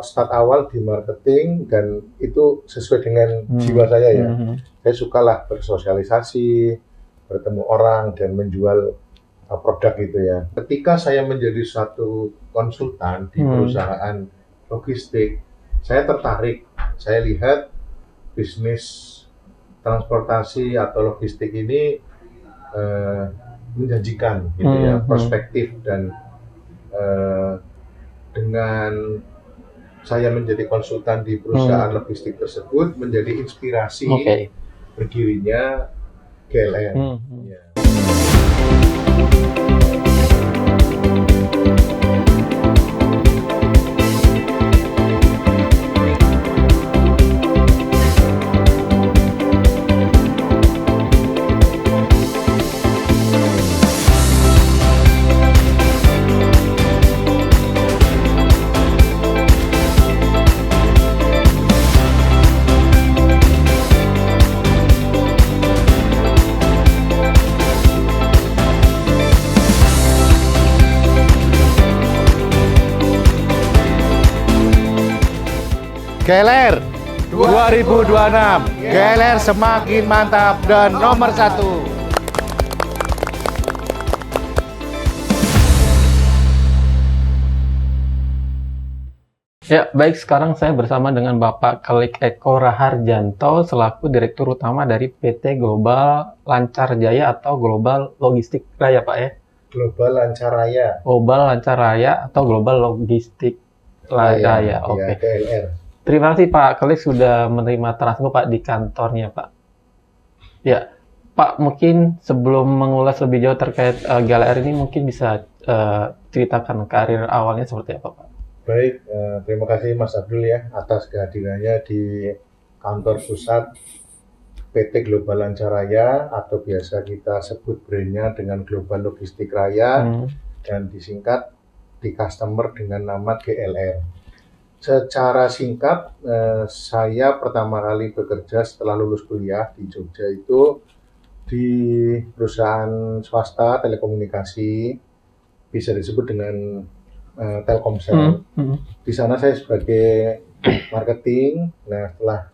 start awal di marketing dan itu sesuai dengan jiwa saya ya. Saya sukalah bersosialisasi, bertemu orang dan menjual produk gitu ya. Ketika saya menjadi suatu konsultan di perusahaan logistik, saya tertarik. Saya lihat bisnis transportasi atau logistik ini menjanjikan gitu ya, perspektif dan dengan saya menjadi konsultan di perusahaan logistik tersebut menjadi inspirasi berdirinya GLN. Ya. GLR 2026, GLR semakin mantap dan nomor 1. Ya, baik, sekarang saya bersama dengan Bapak Kelik Eko Raharjanto selaku Direktur Utama dari PT Global Lancar Jaya atau Global Logistik Raya, Pak ya? Global Lancar Raya. Global Lancar Raya atau Global Logistik Raya, oke. Ya, GLR. Terima kasih Pak Kelik sudah menerima transfer Pak di kantornya Pak. Ya, Pak, mungkin sebelum mengulas lebih jauh terkait GLR ini mungkin bisa ceritakan karir awalnya seperti apa Pak? Baik, terima kasih Mas Abdul ya atas kehadirannya di kantor pusat PT Global Lancar Raya atau biasa kita sebut brandnya dengan Global Logistik Raya dan disingkat di customer dengan nama GLR. Secara singkat, saya pertama kali bekerja setelah lulus kuliah di Jogja itu di perusahaan swasta telekomunikasi, bisa disebut dengan Telkomsel. Di sana saya sebagai marketing. Nah, setelah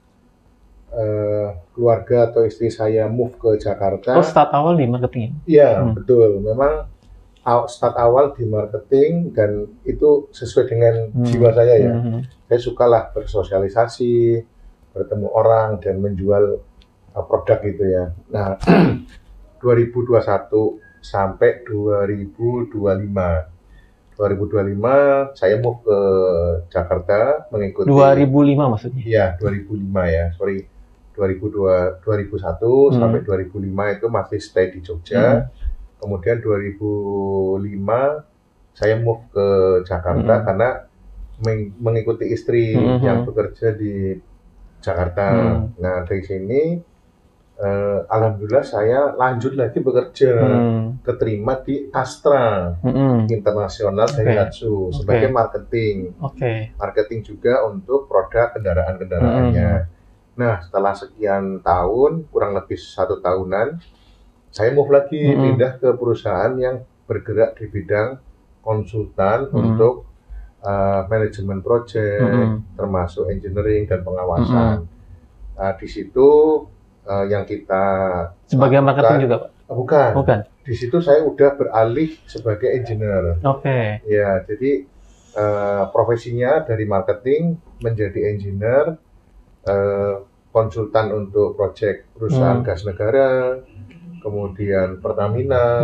keluarga atau istri saya move ke Jakarta. Oh, start awal di marketing? Iya, betul. Memang start awal di marketing dan itu sesuai dengan jiwa saya ya. Saya sukalah bersosialisasi, bertemu orang dan menjual produk gitu ya. Nah, 2021 sampai 2025 saya move ke Jakarta mengikuti 2005 maksudnya? Iya, 2005 ya. Sorry. 2001 sampai 2005 itu masih stay di Jogja. Kemudian 2005 saya move ke Jakarta karena mengikuti istri yang bekerja di Jakarta. Nah, dari sini alhamdulillah saya lanjut lagi bekerja, keterima di Astra Internasional Daihatsu sebagai marketing. Marketing juga untuk produk kendaraan-kendaraannya. Nah, setelah sekian tahun, kurang lebih 1 tahunan, saya move lagi pindah ke perusahaan yang bergerak di bidang konsultan untuk manajemen project, termasuk engineering dan pengawasan. Nah, di situ yang kita sebagai marketing juga, Pak? Bukan. Di situ saya udah beralih sebagai engineer. Ya, jadi profesinya dari marketing menjadi engineer, konsultan untuk project perusahaan gas negara. Kemudian Pertamina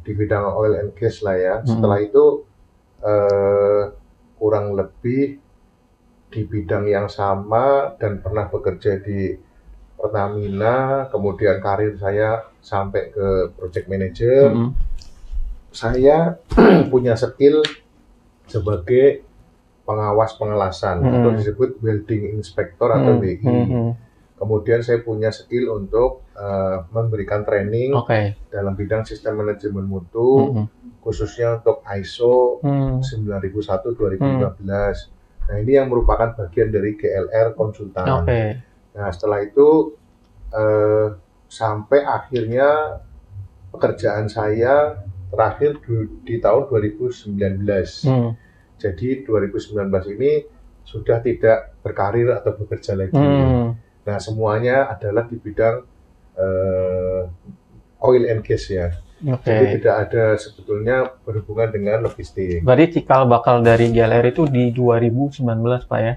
di bidang oil and gas lah ya. Setelah itu kurang lebih di bidang yang sama dan pernah bekerja di Pertamina. Kemudian karir saya sampai ke project manager. Saya punya skill sebagai pengawas pengelasan atau disebut welding inspector atau WI. Kemudian saya punya skill untuk memberikan training dalam bidang sistem manajemen mutu, khususnya untuk ISO 9001-2015. Nah, ini yang merupakan bagian dari GLR konsultan. Nah, setelah itu sampai akhirnya pekerjaan saya terakhir di tahun 2019. Jadi 2019 ini sudah tidak berkarir atau bekerja lagi. Nah, semuanya adalah di bidang oil and gas ya. Jadi tidak ada sebetulnya berhubungan dengan logistik. Berarti cikal bakal dari GLR itu di 2019 Pak ya?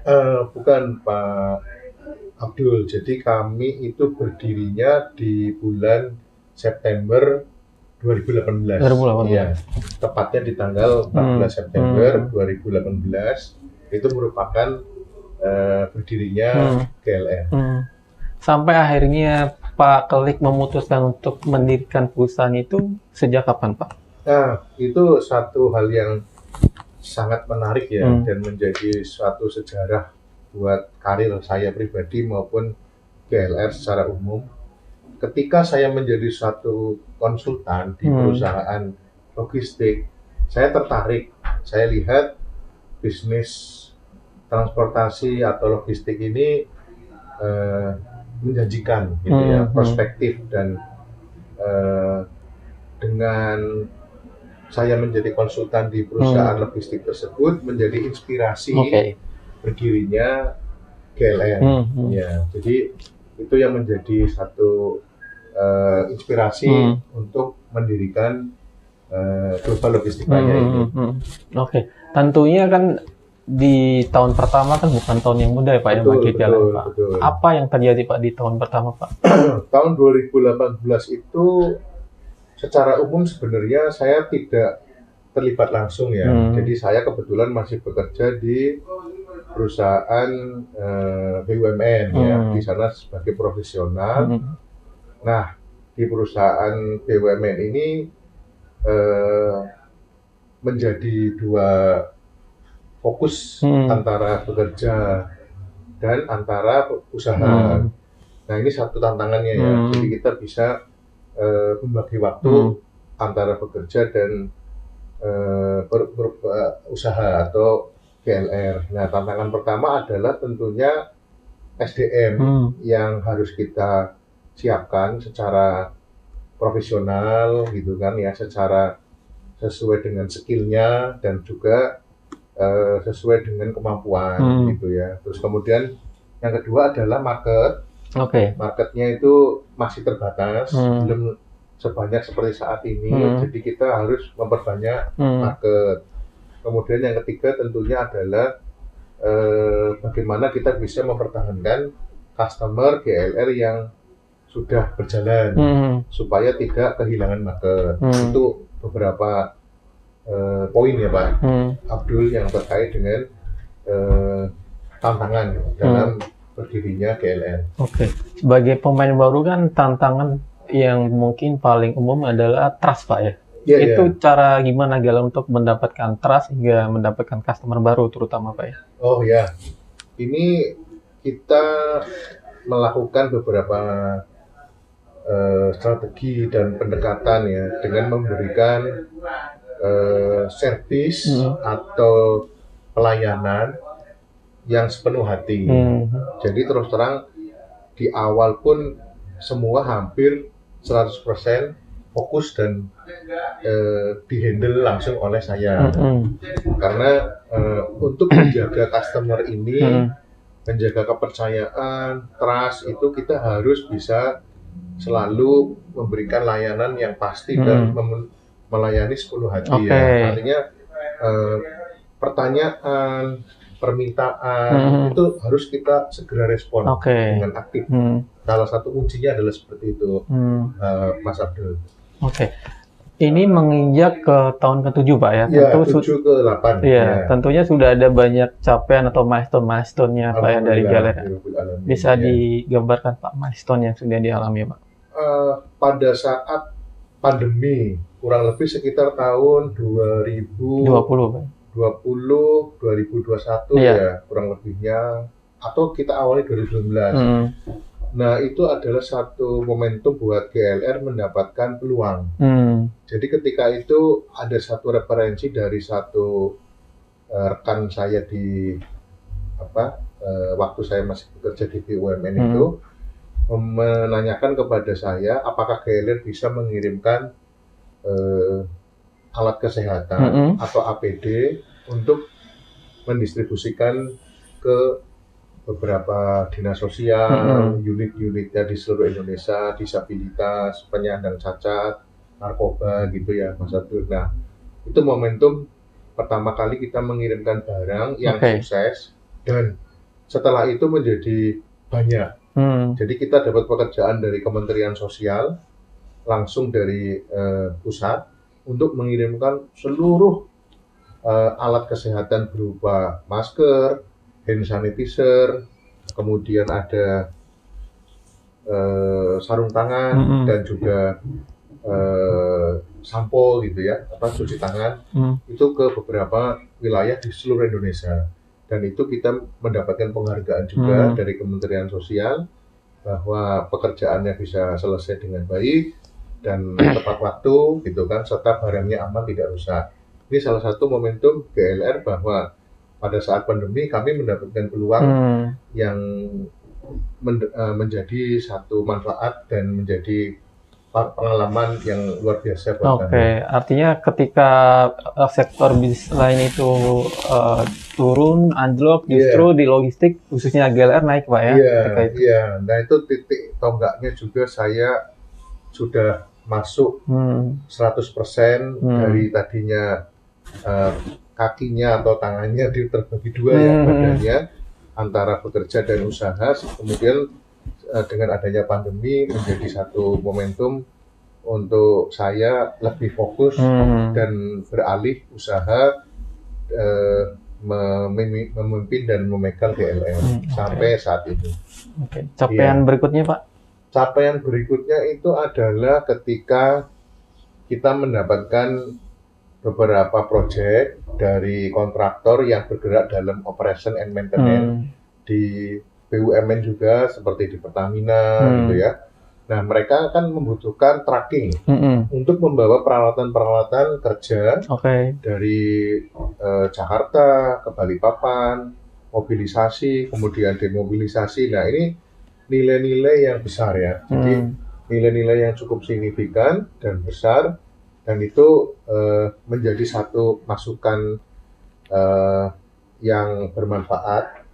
Bukan Pak Abdul, jadi kami itu berdirinya di bulan September 2018. Ya, tepatnya di tanggal 14 September 2018 itu merupakan berdirinya GLR. Sampai akhirnya Pak Kelik memutuskan untuk mendirikan perusahaan itu sejak kapan Pak? Nah, itu satu hal yang sangat menarik ya, dan menjadi suatu sejarah buat karir saya pribadi maupun GLR secara umum. Ketika saya menjadi suatu konsultan di perusahaan logistik, saya tertarik. Saya lihat bisnis transportasi atau logistik ini menjanjikan, gitu ya, perspektif, dan dengan saya menjadi konsultan di perusahaan logistik tersebut menjadi inspirasi berdirinya GLR. Ya, jadi itu yang menjadi satu inspirasi untuk mendirikan Global Logistik Raya ini. Tentunya kan di tahun pertama kan bukan tahun yang mudah ya Pak, yang bagi jalan Pak. Apa yang terjadi Pak di tahun pertama Pak? Tahun 2018 itu secara umum sebenarnya saya tidak terlibat langsung ya. Jadi saya kebetulan masih bekerja di perusahaan BUMN ya, di sana sebagai profesional. Nah, di perusahaan BUMN ini menjadi dua fokus antara bekerja dan antara usaha. Nah, ini satu tantangannya ya. Jadi kita bisa membagi waktu antara bekerja dan usaha atau GLR. Nah, tantangan pertama adalah tentunya SDM yang harus kita siapkan secara profesional gitu kan ya, secara sesuai dengan skillnya dan juga sesuai dengan kemampuan gitu ya. Terus kemudian yang kedua adalah market. Marketnya itu masih terbatas, belum sebanyak seperti saat ini. Jadi kita harus memperbanyak market. Kemudian yang ketiga tentunya adalah bagaimana kita bisa mempertahankan customer GLR yang sudah berjalan supaya tidak kehilangan market. Itu beberapa poin ya Pak Abdul yang terkait dengan tantangan dalam berdirinya GLR. Sebagai pemain baru kan tantangan yang mungkin paling umum adalah trust Pak ya. Itu cara gimana GLR untuk mendapatkan trust hingga mendapatkan customer baru terutama Pak ya? Oh ya, ini kita melakukan beberapa strategi dan pendekatan ya, dengan memberikan servis atau pelayanan yang sepenuh hati. Jadi terus terang di awal pun semua hampir 100% fokus dan dihandle langsung oleh saya. Karena untuk menjaga customer ini, menjaga kepercayaan, trust, itu kita harus bisa selalu memberikan layanan yang pasti dan melayani sepenuh hati ya. Artinya pertanyaan, permintaan itu harus kita segera respon dengan aktif. Salah satu kuncinya adalah seperti itu, Mas Abdul. Ini menginjak ke tahun ke-7 Pak ya? Tentu 7 ke 8. Tentunya sudah ada banyak capaian atau milestone-nya Pak ya dari GLR. Bisa digambarkan Pak milestone yang sudah dialami Pak? Pada saat pandemi, kurang lebih sekitar tahun 2020 Pak. 2021 ya kurang lebihnya, atau kita awali 2019. Nah, itu adalah satu momentum buat GLR mendapatkan peluang. Jadi ketika itu ada satu referensi dari satu rekan saya di waktu saya masih bekerja di BUMN itu menanyakan kepada saya apakah GLR bisa mengirimkan alat kesehatan atau APD untuk mendistribusikan ke beberapa dinas sosial, unit-unitnya di seluruh Indonesia, disabilitas, penyandang cacat, narkoba gitu ya Mas Abdul. Nah, itu momentum pertama kali kita mengirimkan barang yang sukses, dan setelah itu menjadi banyak. Jadi kita dapat pekerjaan dari Kementerian Sosial, langsung dari pusat, untuk mengirimkan seluruh alat kesehatan berupa masker, hand sanitizer, kemudian ada sarung tangan dan juga sampo gitu ya, cuci tangan itu ke beberapa wilayah di seluruh Indonesia. Dan itu kita mendapatkan penghargaan juga dari Kementerian Sosial bahwa pekerjaannya bisa selesai dengan baik dan tepat waktu gitu kan, serta barangnya aman, tidak rusak. Ini salah satu momentum GLR bahwa pada saat pandemi kami mendapatkan peluang yang menjadi satu manfaat dan menjadi pengalaman yang luar biasa buat kami. Artinya ketika sektor bisnis lain itu turun, anjlok, justru di logistik khususnya GLR naik Pak ya? Iya. Nah itu titik tonggaknya juga, saya sudah masuk 100% dari tadinya kakinya atau tangannya terbagi dua ya badannya, antara bekerja dan usaha. Kemudian dengan adanya pandemi menjadi satu momentum untuk saya lebih fokus dan beralih usaha, memimpin dan memegang GLR sampai saat ini. Capaian berikutnya Pak? Capaian berikutnya itu adalah ketika kita mendapatkan beberapa proyek dari kontraktor yang bergerak dalam operation and maintenance di BUMN juga, seperti di Pertamina gitu ya. Nah, mereka akan membutuhkan tracking untuk membawa peralatan-peralatan kerja dari Jakarta ke Balikpapan, mobilisasi, kemudian demobilisasi. Nah, ini nilai-nilai yang besar ya. Jadi nilai-nilai yang cukup signifikan dan besar. Dan itu menjadi satu masukan yang bermanfaat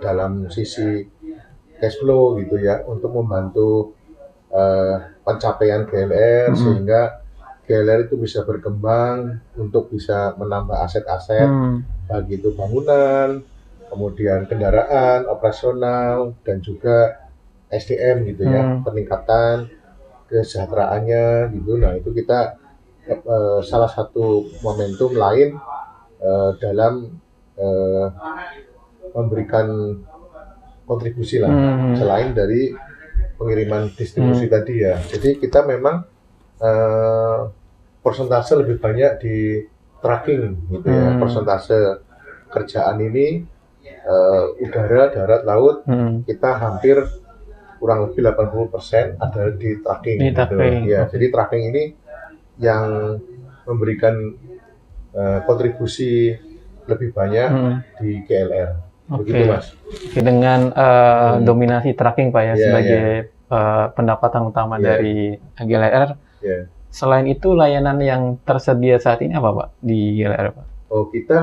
dalam sisi cash flow gitu ya, untuk membantu pencapaian GLR sehingga GLR itu bisa berkembang untuk bisa menambah aset-aset, baik itu bangunan, kemudian kendaraan, operasional, dan juga SDM gitu ya, peningkatan kesejahteraannya gitu. Nah itu kita salah satu momentum lain dalam memberikan kontribusi lah, selain dari pengiriman distribusi tadi ya. Jadi kita memang persentase lebih banyak di tracking gitu ya, persentase kerjaan ini udara, darat, laut, kita hampir kurang lebih 80% ada di tracking gitu. Ya, jadi tracking ini yang memberikan kontribusi lebih banyak di GLR. Begitu Mas. Dengan dominasi tracking Pak ya sebagai pendapatan utama dari GLR. Selain itu, layanan yang tersedia saat ini apa Pak di GLR Pak? Kita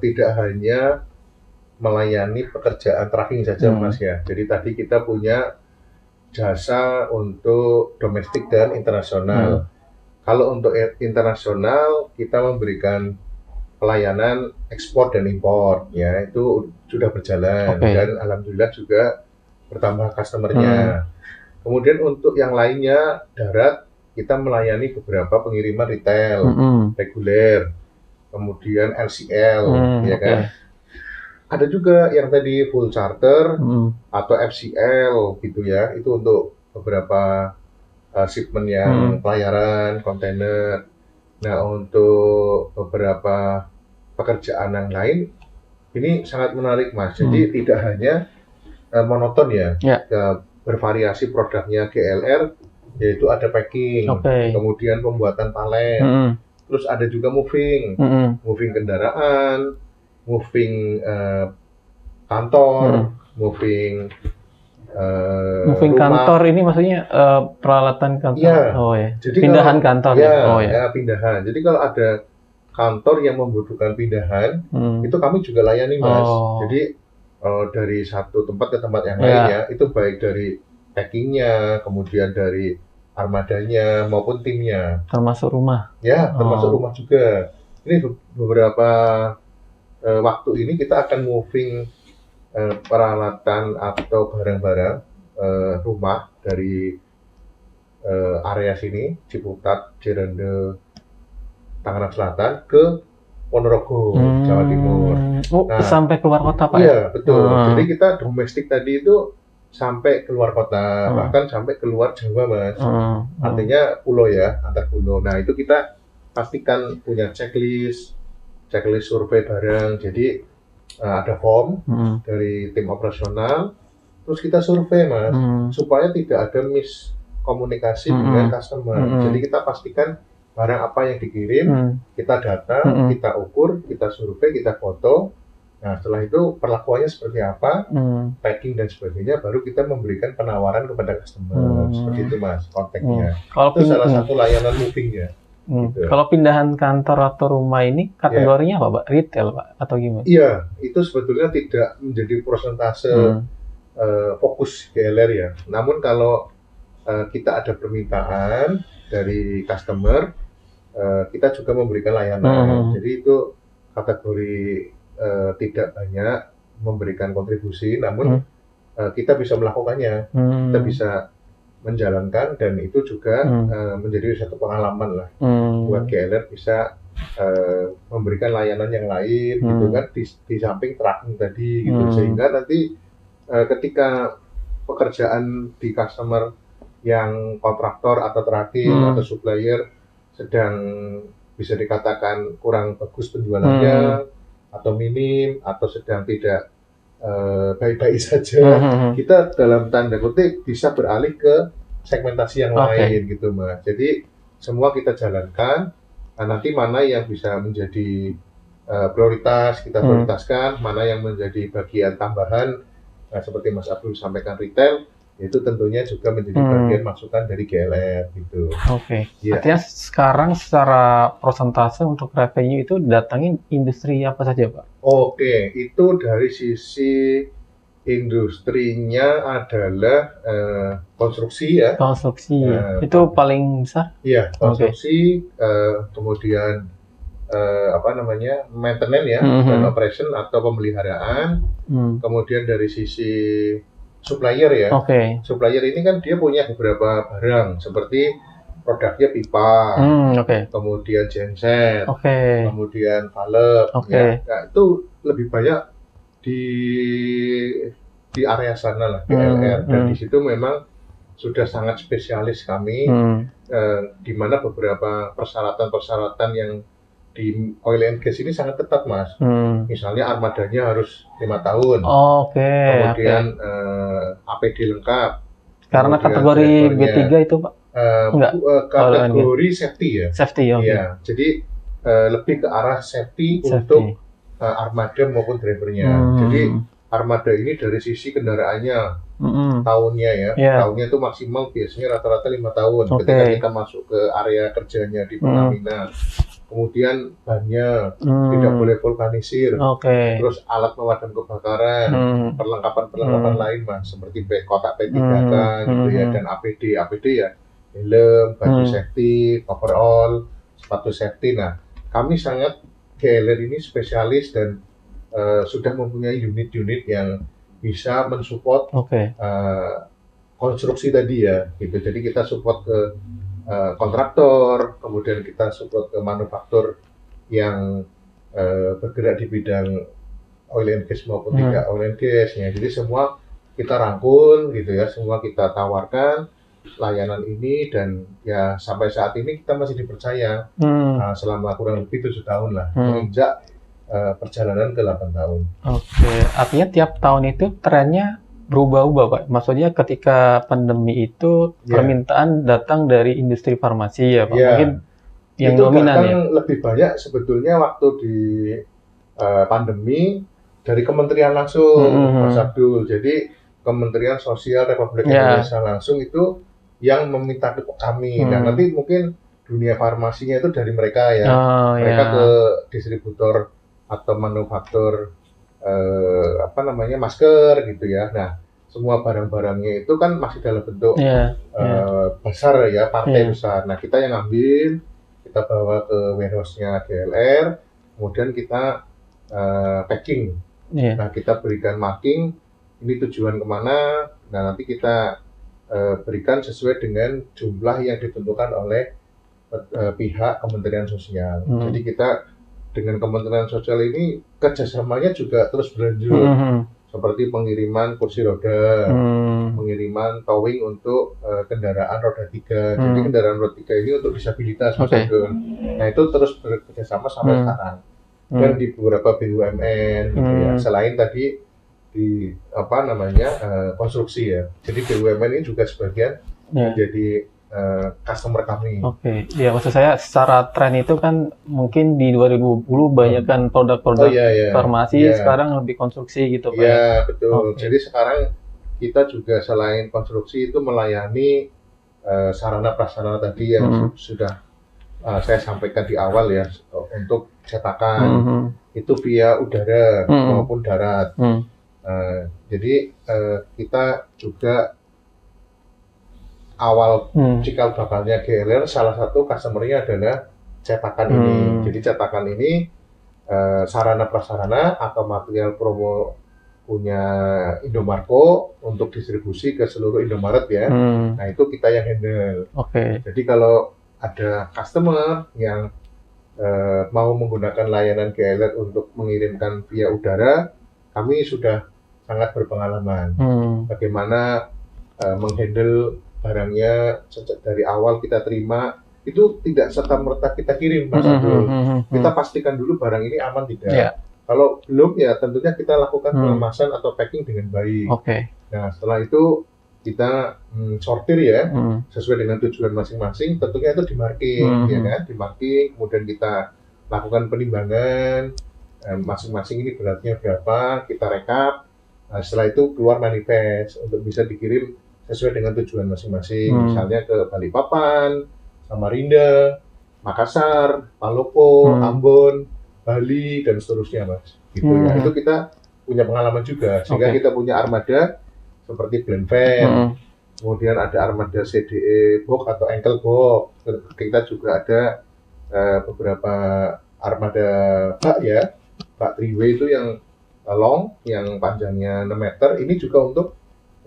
tidak hanya melayani pekerjaan tracking saja Mas ya. Jadi tadi kita punya jasa untuk domestik dan internasional. Kalau untuk internasional, kita memberikan pelayanan ekspor dan impor, ya itu sudah berjalan dan alhamdulillah juga bertambah customernya. Kemudian untuk yang lainnya darat, kita melayani beberapa pengiriman retail reguler, kemudian LCL, ya kan. Ada juga yang tadi full charter atau FCL gitu ya, itu untuk beberapa shipment yang pelayaran kontainer. Nah, untuk beberapa pekerjaan yang lain, ini sangat menarik Mas. Jadi tidak hanya monoton ya, bervariasi produknya GLR, yaitu ada packing, kemudian pembuatan palet, terus ada juga moving kendaraan, moving kantor, moving kantor ini maksudnya peralatan kantor. Jadi pindahan kantor. Pindahan. Jadi kalau ada kantor yang membutuhkan pindahan, Hmm. itu kami juga layani, Mas. Oh. Jadi dari satu tempat ke tempat yang Ya. lainnya, itu baik dari packingnya, kemudian dari armadanya maupun timnya. Termasuk rumah. Ya, termasuk Oh. rumah juga. Ini beberapa waktu ini kita akan moving peralatan atau barang-barang rumah dari area sini, Ciputat, Cirende, Tangerang Selatan ke Ponorogo, Jawa Timur. Oh, Nah, sampai keluar kota, Pak? Iya, betul. Hmm. Jadi kita domestik tadi itu sampai keluar kota, bahkan sampai keluar Jawa, Mas. Artinya pulau ya, antar pulau. Nah, itu kita pastikan punya checklist survei barang. Jadi ada form dari tim operasional, terus kita survei, Mas, supaya tidak ada miskomunikasi dengan customer. Jadi kita pastikan barang apa yang dikirim, kita data, kita ukur, kita survei, kita foto. Nah, setelah itu perlakuannya seperti apa, packing dan sebagainya, baru kita memberikan penawaran kepada customer. Seperti itu, Mas, konteksnya. Kalau Itu salah satu layanan movingnya. Gitu. Kalau pindahan kantor atau rumah ini kategorinya apa, Pak? Retail, Pak? Atau gimana? Iya, itu sebetulnya tidak menjadi persentase fokus GLR ya. Namun kalau kita ada permintaan dari customer, kita juga memberikan layanan. Jadi itu kategori tidak banyak memberikan kontribusi, namun kita bisa melakukannya, kita bisa menjalankan, dan itu juga menjadi satu pengalaman lah buat GLR bisa memberikan layanan yang lain, gitu kan, di samping tracking tadi, gitu, sehingga nanti ketika pekerjaan di customer yang kontraktor atau tracking atau supplier sedang bisa dikatakan kurang bagus penjualannya, atau minim, atau sedang tidak baik-baik saja, kita dalam tanda kutip bisa beralih ke segmentasi yang lain, gitu, Mas. Jadi semua kita jalankan. Nah, nanti mana yang bisa menjadi prioritas kita prioritaskan, mana yang menjadi bagian tambahan, seperti Mas Abdul sampaikan retail, itu tentunya juga menjadi bagian masukan dari GLR, gitu. Ya. Artinya sekarang secara persentase untuk revenue itu datangin industri apa saja, Pak? Itu dari sisi industrinya adalah konstruksi ya. Konstruksi, itu paling besar? Iya, konstruksi, kemudian maintenance ya, dan operation atau pemeliharaan. Kemudian dari sisi supplier ya. Supplier ini kan dia punya beberapa barang seperti produknya pipa, kemudian genset, kemudian valve. Ya. Nah, itu lebih banyak di area sana lah, di LR, dan di situ memang sudah sangat spesialis kami, di mana beberapa persyaratan-persyaratan yang di oil and gas ini sangat ketat, Mas. Misalnya armadanya harus 5 tahun, kemudian APD lengkap. Karena kategori B3 itu, Pak? Kategori safety ya. Iya, jadi lebih ke arah safety. Untuk armada maupun drivernya. Jadi armada ini dari sisi kendaraannya, tahunnya ya, tahunnya itu maksimal biasanya rata-rata 5 tahun ketika kita masuk ke area kerjanya di Pertamina. Kemudian bannya tidak boleh vulkanisir, terus alat pemadam kebakaran, perlengkapan lain, Mas, seperti kotak P3K gitu ya, dan APD ya, helm, baju safety, overall, sepatu safety. Nah, kami sangat GLR ini spesialis dan sudah mempunyai unit-unit yang bisa mensupport konstruksi tadi ya, gitu. Jadi kita support ke kontraktor, kemudian kita support ke manufaktur yang bergerak di bidang oil and gas maupun tidak oil and gas ya. Jadi semua kita rangkul gitu ya, semua kita tawarkan layanan ini, dan ya sampai saat ini kita masih dipercaya selama kurang lebih 7 tahun lah, menginjak perjalanan ke 8 tahun. Artinya tiap tahun itu trennya berubah-ubah, Pak. Maksudnya ketika pandemi itu permintaan datang dari industri farmasi ya, Pak. Mungkin yang itu dominan ya. Lebih banyak sebetulnya waktu di pandemi dari kementerian langsung, Mas Abdul. Jadi Kementerian Sosial Republik Indonesia langsung itu yang meminta ke kami. Nah, nanti mungkin dunia farmasinya itu dari mereka ya. Oh, Mereka ya. ke distributor atau manufaktur masker gitu ya. Nah, semua barang-barangnya itu kan masih dalam bentuk Iya. besar ya, partai Iya. besar. Nah, kita yang ambil, kita bawa ke warehouse-nya GLR, kemudian kita packing. Iya. Nah, kita berikan marking, ini tujuan kemana. Nah, nanti kita berikan sesuai dengan jumlah yang ditentukan oleh pihak Kementerian Sosial. Jadi kita dengan Kementerian Sosial ini kerjasamanya juga terus berlanjut, seperti pengiriman kursi roda, pengiriman towing untuk kendaraan roda 3. Jadi kendaraan roda 3 ini untuk disabilitas, Mas Oke. Agun. Nah, itu terus bekerjasama sampai sekarang. Dan di beberapa BUMN gitu ya. Selain tadi di konstruksi ya. Jadi BUMN ini juga sebagian menjadi customer kami. Oke, ya maksud saya secara tren itu kan mungkin di 2010 banyak kan produk-produk farmasi, sekarang lebih konstruksi gitu Pak. Iya, betul. Jadi sekarang kita juga selain konstruksi itu melayani sarana prasarana tadi yang sudah saya sampaikan di awal ya, untuk cetakan itu via udara maupun darat. Jadi kita juga awal cikal bakalnya GLR, salah satu customer-nya adalah cetakan ini. Jadi cetakan ini sarana prasarana atau material promo punya Indomarko untuk distribusi ke seluruh Indomaret ya. Nah, itu kita yang handle. Jadi kalau ada customer yang mau menggunakan layanan GLR untuk mengirimkan via udara, kami sudah sangat berpengalaman bagaimana menghandle barangnya sejak dari awal kita terima. Itu tidak serta-merta kita kirim, Mas Abdul. Kita pastikan dulu barang ini aman tidak. Kalau belum ya tentunya kita lakukan pengemasan atau packing dengan baik. Nah, setelah itu kita sortir ya, sesuai dengan tujuan masing-masing. Tentunya itu di marking, ya kan? Di marking, kemudian kita lakukan penimbangan masing-masing ini beratnya berapa, kita rekap. Nah, setelah itu keluar manifest untuk bisa dikirim sesuai dengan tujuan masing-masing. Misalnya ke Balikpapan, Samarinda, Makassar, Palopo, Ambon, Bali, dan seterusnya, Mas. Gitu ya. Itu kita punya pengalaman juga, sehingga kita punya armada seperti blend van, kemudian ada armada CDE box atau ankle box. Kita juga ada beberapa armada bak ya, bak 3-way itu yang long, yang panjangnya 6 meter. Ini juga untuk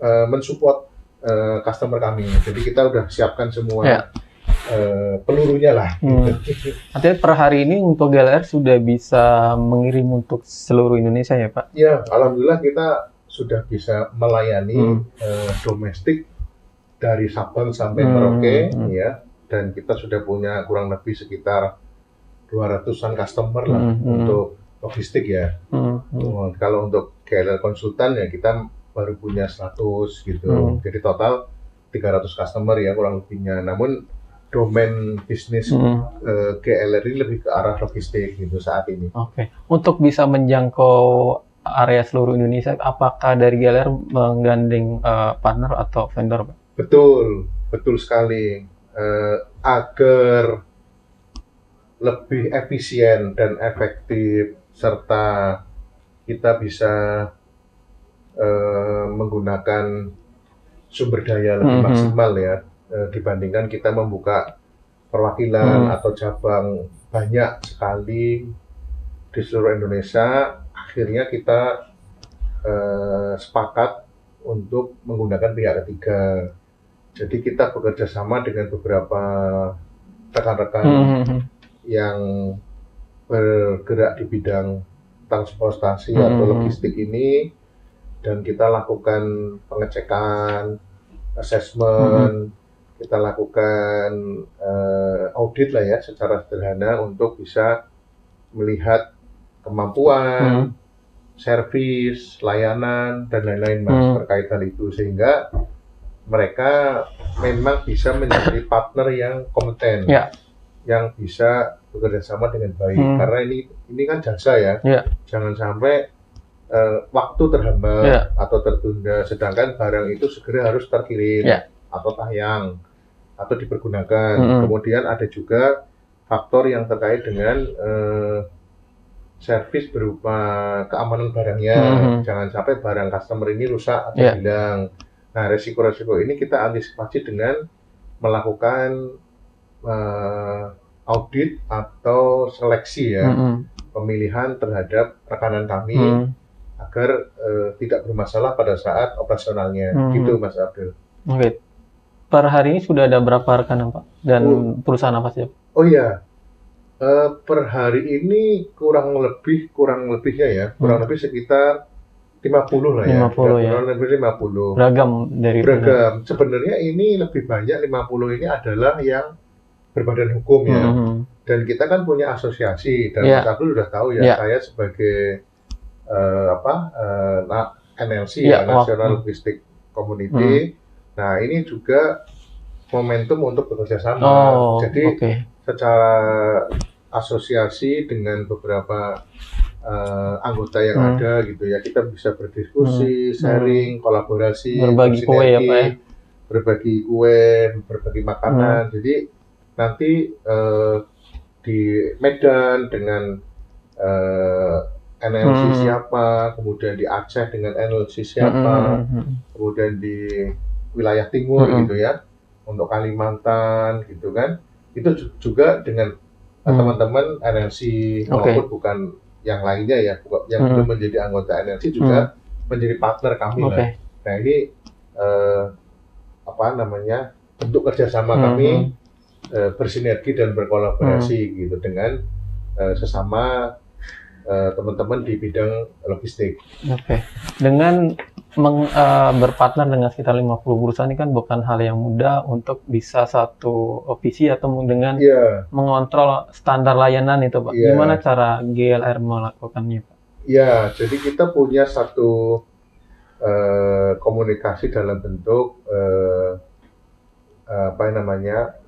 mensupport customer kami. Jadi kita udah siapkan semua pelurunya lah. Artinya per hari ini untuk GLR sudah bisa mengirim untuk seluruh Indonesia ya Pak? Ya, alhamdulillah kita sudah bisa melayani domestik dari Sabang sampai Merauke ya, dan kita sudah punya kurang lebih sekitar 200-an customer lah untuk logistik ya. Kalau untuk GLR konsultan ya kita baru punya 100 gitu. Jadi total 300 customer ya kurang lebihnya. Namun domain bisnis GLR ini lebih ke arah logistik gitu saat ini. Untuk bisa menjangkau area seluruh Indonesia, apakah dari GLR menggandeng partner atau vendor, Pak? Betul sekali. Agar lebih efisien dan efektif serta kita bisa menggunakan sumber daya lebih maksimal ya, dibandingkan kita membuka perwakilan atau cabang banyak sekali di seluruh Indonesia. Akhirnya kita sepakat untuk menggunakan pihak ketiga. Jadi kita bekerja sama dengan beberapa rekan-rekan yang bergerak di bidang transportasi atau logistik ini, dan kita lakukan pengecekan, assessment, kita lakukan audit lah ya secara sederhana untuk bisa melihat kemampuan, servis, layanan, dan lain-lain Mas terkait hal itu, sehingga mereka memang bisa menjadi partner yang kompeten, yang bisa bekerja sama dengan baik. Karena ini kan jasa ya, jangan sampai waktu terhambat atau tertunda, sedangkan barang itu segera harus terkirim atau tayang atau dipergunakan. Mm-mm. Kemudian ada juga faktor yang terkait dengan servis berupa keamanan barangnya. Jangan sampai barang customer ini rusak atau Yeah. hilang. Nah, resiko-resiko ini kita antisipasi dengan melakukan audit atau seleksi ya, pemilihan terhadap rekanan kami agar tidak bermasalah pada saat operasionalnya. Gitu Mas Abdul. Oke. Per hari ini sudah ada berapa rekanan Pak? Dan perusahaan apa sih? Oh iya, per hari ini kurang lebihnya ya, kurang lebih sekitar 50 lah ya. 50 ya. Kurang lebih 50. Beragam dari Beragam. Sebenarnya ini lebih banyak 50 ini adalah yang berbadan hukum ya. Dan kita kan punya asosiasi dan Mas Abdul sudah tahu ya, saya sebagai NLC ya, National Logistic Community. Nah, ini juga momentum untuk bekerja sama. Jadi secara asosiasi dengan beberapa anggota yang ada gitu ya, kita bisa berdiskusi, sharing, kolaborasi, berbagi kue ya Pak ya? Berbagi kue, berbagi makanan. Jadi nanti di Medan dengan NLC siapa, kemudian di Aceh dengan NLC siapa, kemudian di wilayah timur gitu ya, untuk Kalimantan gitu kan, itu juga dengan teman-teman NLC maupun bukan yang lainnya ya, yang belum menjadi anggota NLC juga menjadi partner kami lah. Nah ini bentuk kerjasama kami bersinergi dan berkolaborasi gitu dengan sesama teman-teman di bidang logistik. Dengan berpartner dengan sekitar 50 perusahaan ini kan bukan hal yang mudah untuk bisa satu visi atau dengan mengontrol standar layanan itu Pak. Gimana cara GLR melakukannya Pak? Ya, jadi kita punya satu komunikasi dalam bentuk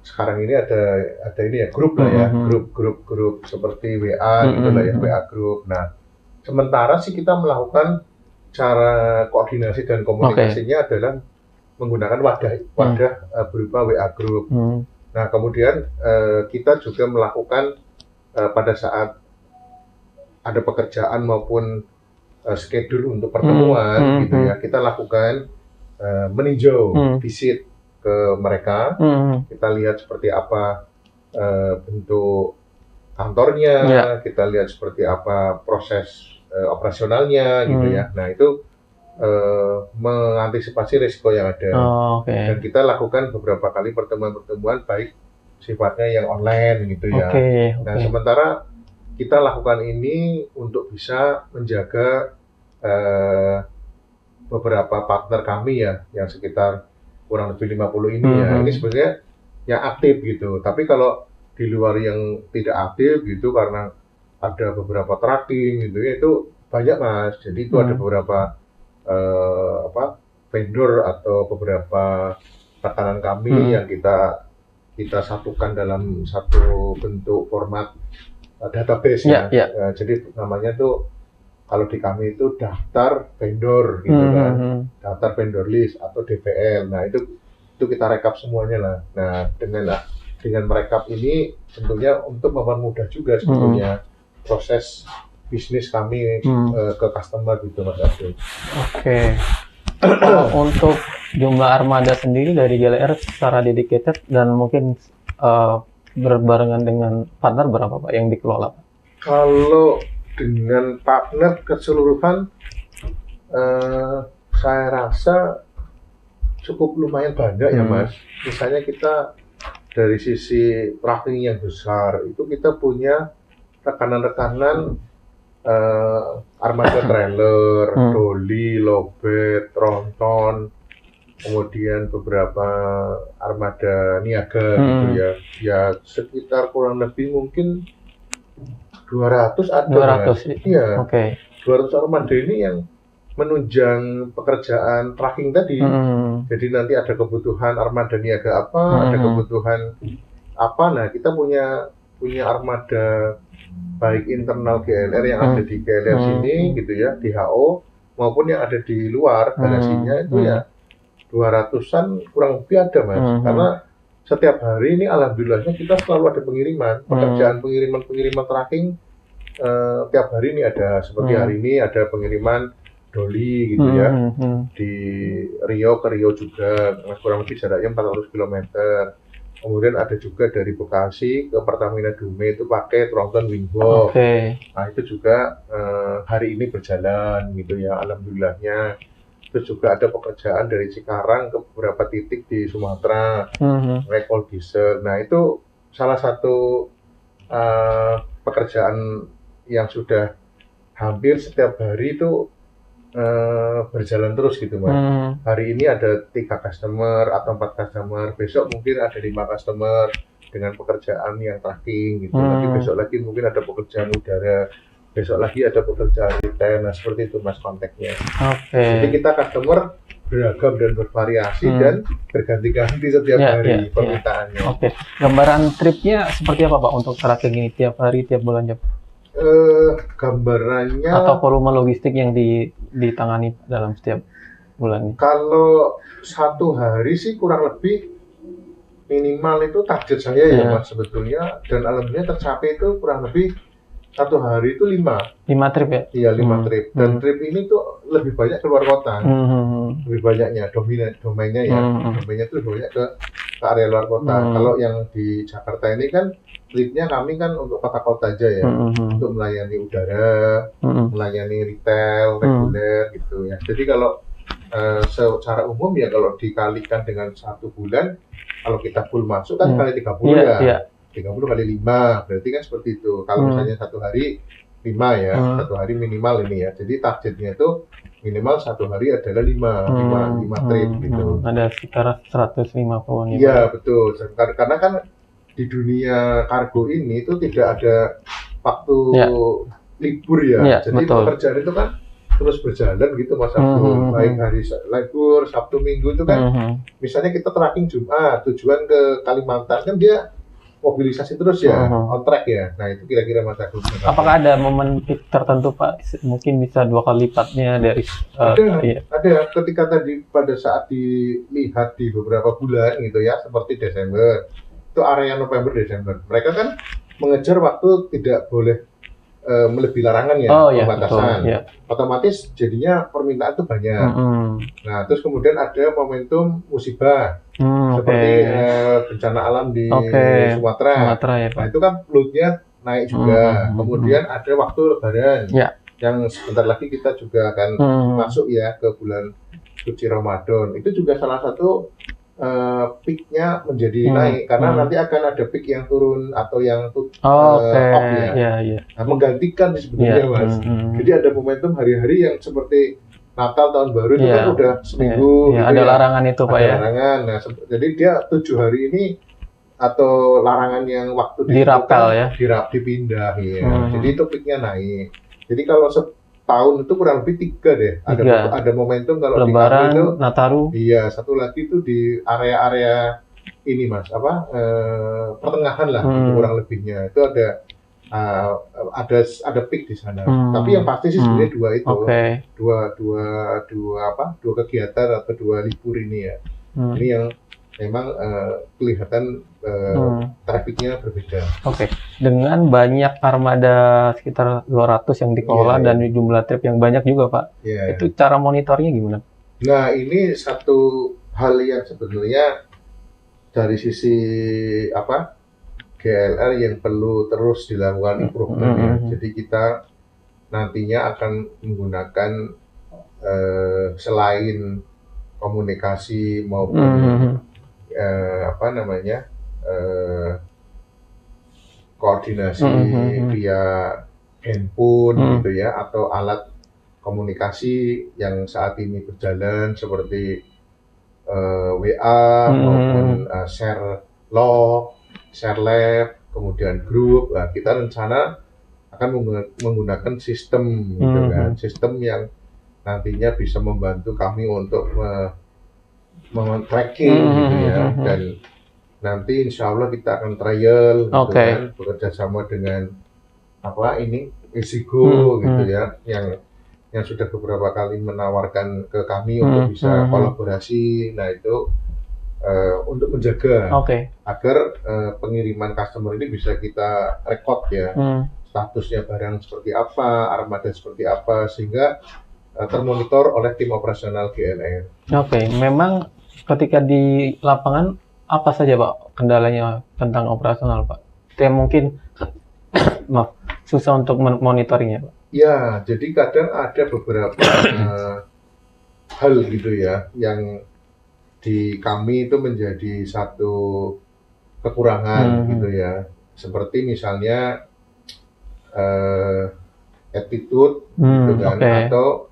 sekarang ini ada ini ya, grup lah ya, grup seperti WA gitu lah ya, WA grup. Nah, sementara sih kita melakukan cara koordinasi dan komunikasinya adalah menggunakan wadah berupa WA grup. Nah, kemudian kita juga melakukan pada saat ada pekerjaan maupun schedule untuk pertemuan gitu ya, kita lakukan meninjau, visit ke mereka, kita lihat seperti apa bentuk kantornya, kita lihat seperti apa proses operasionalnya gitu ya. Nah itu mengantisipasi risiko yang ada. Dan kita lakukan beberapa kali pertemuan-pertemuan baik sifatnya yang online gitu ya. Nah sementara kita lakukan ini untuk bisa menjaga beberapa partner kami ya, yang sekitar kurang lebih 50 ini ya, ini sebenarnya yang aktif gitu. Tapi kalau di luar yang tidak aktif gitu, karena ada beberapa tracking gitu ya, itu banyak Mas. Jadi itu ada beberapa vendor atau beberapa rekanan kami yang kita satukan dalam satu bentuk format database ya. Jadi namanya tuh kalau di kami itu daftar vendor gitu kan, daftar vendor list atau DVL. Nah itu kita rekap semuanya lah. Nah dengan merekap ini tentunya untuk mempermudah juga sebetulnya proses bisnis kami ke customer gitu Mas Abdul. Untuk jumlah armada sendiri dari GLR secara dedicated dan mungkin berbarengan dengan partner berapa Pak yang dikelola Pak? Kalau dengan partner keseluruhan saya rasa cukup lumayan banyak ya Mas. Misalnya kita dari sisi tracking yang besar itu kita punya rekanan-rekanan armada trailer, doli, lobet, tronton, kemudian beberapa armada niaga gitu ya. Ya sekitar kurang lebih mungkin 200 ada. 200. Iya. 200 armada ini yang menunjang pekerjaan tracking tadi. Jadi nanti ada kebutuhan armada niaga apa, ada kebutuhan apa. Nah, kita punya armada baik internal GLR yang ada di GLR sini gitu ya, di HO, maupun yang ada di luar garasinya itu ya 200-an kurang lebih ada Mas. Karena setiap hari ini alhamdulillahnya kita selalu ada pengiriman, pekerjaan pengiriman tracking tiap hari ini ada. Seperti hari ini ada pengiriman doli gitu ya, di Riau ke Riau juga, kurang lebih jaraknya 400 km. Kemudian ada juga dari Bekasi ke Pertamina Dumai itu pakai tronton Wingbox. Nah itu juga hari ini berjalan gitu ya, alhamdulillahnya. Terus juga ada pekerjaan dari Cikarang ke beberapa titik di Sumatera, recall diesel. Nah itu salah satu pekerjaan yang sudah hampir setiap hari itu berjalan terus gitu Mas. Hari ini ada 3 customer atau 4 customer, besok mungkin ada 5 customer dengan pekerjaan yang tracking gitu. Nanti besok lagi mungkin ada pekerjaan udara, besok lagi ada pekerjaan retail. Nah seperti itu Mas konteksnya. Jadi kita customer beragam dan bervariasi dan berganti-ganti setiap hari permintaannya. Gambaran tripnya seperti apa Pak untuk tracking ini tiap hari, tiap bulan? Gambarannya atau volume logistik yang ditangani dalam setiap bulannya? Kalau satu hari sih kurang lebih minimal itu target saya ya Mas sebetulnya, dan alhamdulillah tercapai itu kurang lebih satu hari itu 5 trip ya? Iya 5 trip, dan trip ini tuh lebih banyak keluar kota, lebih banyaknya domainnya ya, domainnya tuh lebih banyak ke area luar kota. Kalau yang di Jakarta ini kan tripnya kami kan untuk kota-kota aja ya, untuk melayani udara, melayani retail, reguler gitu ya. Jadi kalau secara umum ya kalau dikalikan dengan 1 bulan, kalau kita full masuk kan kali 30 ya. 30 kali 5, berarti kan seperti itu. Kalau misalnya 1 hari 5 ya, 1 hari minimal ini ya. Jadi targetnya itu minimal 1 hari adalah 5 trip gitu. Ada sekitar 150 nih. Iya betul, karena kan di dunia kargo ini itu tidak ada waktu libur ya. Jadi pekerjaan itu kan terus berjalan gitu Mas Abdul. Baik hari libur, Sabtu Minggu itu kan misalnya kita tracking Jumat tujuan ke Kalimantan, kan dia mobilisasi terus ya, on track ya. Nah itu kira-kira Mas Abdul. Apakah ada momen peak tertentu Pak? Mungkin bisa 2 kali lipatnya dari ada ketika tadi pada saat dilihat di beberapa bulan gitu ya, seperti Desember, itu area November Desember, mereka kan mengejar waktu tidak boleh melebihi larangan ya, pembatasan. Otomatis jadinya permintaan itu banyak. Nah terus kemudian ada momentum musibah seperti bencana alam di Sumatera ya, Pak. Nah itu kan loadnya naik juga. Kemudian ada waktu Lebaran yang sebentar lagi kita juga akan masuk ya ke bulan suci Ramadan. Itu juga salah satu peak-nya menjadi naik karena nanti akan ada peak yang turun atau yang off ya. Nah, menggantikan sebenarnya Mas. Jadi ada momentum hari-hari yang seperti Natal tahun baru itu kan udah seminggu. Ada larangan itu Pak ya. Larangan. Nah, jadi dia 7 hari ini atau larangan yang waktu dirapel ya. Dipindah ya. Jadi itu peak-nya naik. Jadi kalau tahun itu kurang lebih 3 deh. Ada momentum kalau Lebaran, di itu, Nataru. Iya, satu lagi itu di area-area ini Mas, pertengahan lah, kurang lebihnya. Itu ada peak di sana. Tapi yang pasti sih sebenarnya 2 itu. Dua kegiatan atau 2 libur ini ya. Ini yang memang kelihatan trafiknya berbeda. Dengan banyak armada sekitar 200 yang dikelola dan jumlah trip yang banyak juga Pak, itu cara monitornya gimana? Nah ini satu hal yang sebenarnya dari sisi GLR yang perlu terus dilakukan improvement ya. Jadi kita nantinya akan menggunakan selain komunikasi maupun koordinasi via handphone gitu ya, atau alat komunikasi yang saat ini berjalan seperti WA maupun share log, share lab, kemudian grup. Nah, kita rencana akan menggunakan sistem gitu kan, sistem yang nantinya bisa membantu kami untuk tracking gitu ya, dan nanti insya Allah kita akan trial gitu kan, bekerja sama dengan Isigo gitu ya, yang sudah beberapa kali menawarkan ke kami untuk bisa kolaborasi. Nah itu untuk menjaga Oke. agar pengiriman customer ini bisa kita record ya, statusnya barang seperti apa, armada seperti apa, sehingga termonitor oleh tim operasional GLR. Oke, memang ketika di lapangan apa saja Pak kendalanya tentang operasional Pak? Itu yang mungkin maaf susah untuk monitoringnya Pak. Ya, jadi kadang ada beberapa hal gitu ya, yang di kami itu menjadi satu kekurangan gitu ya. Seperti misalnya attitude gitu kan, atau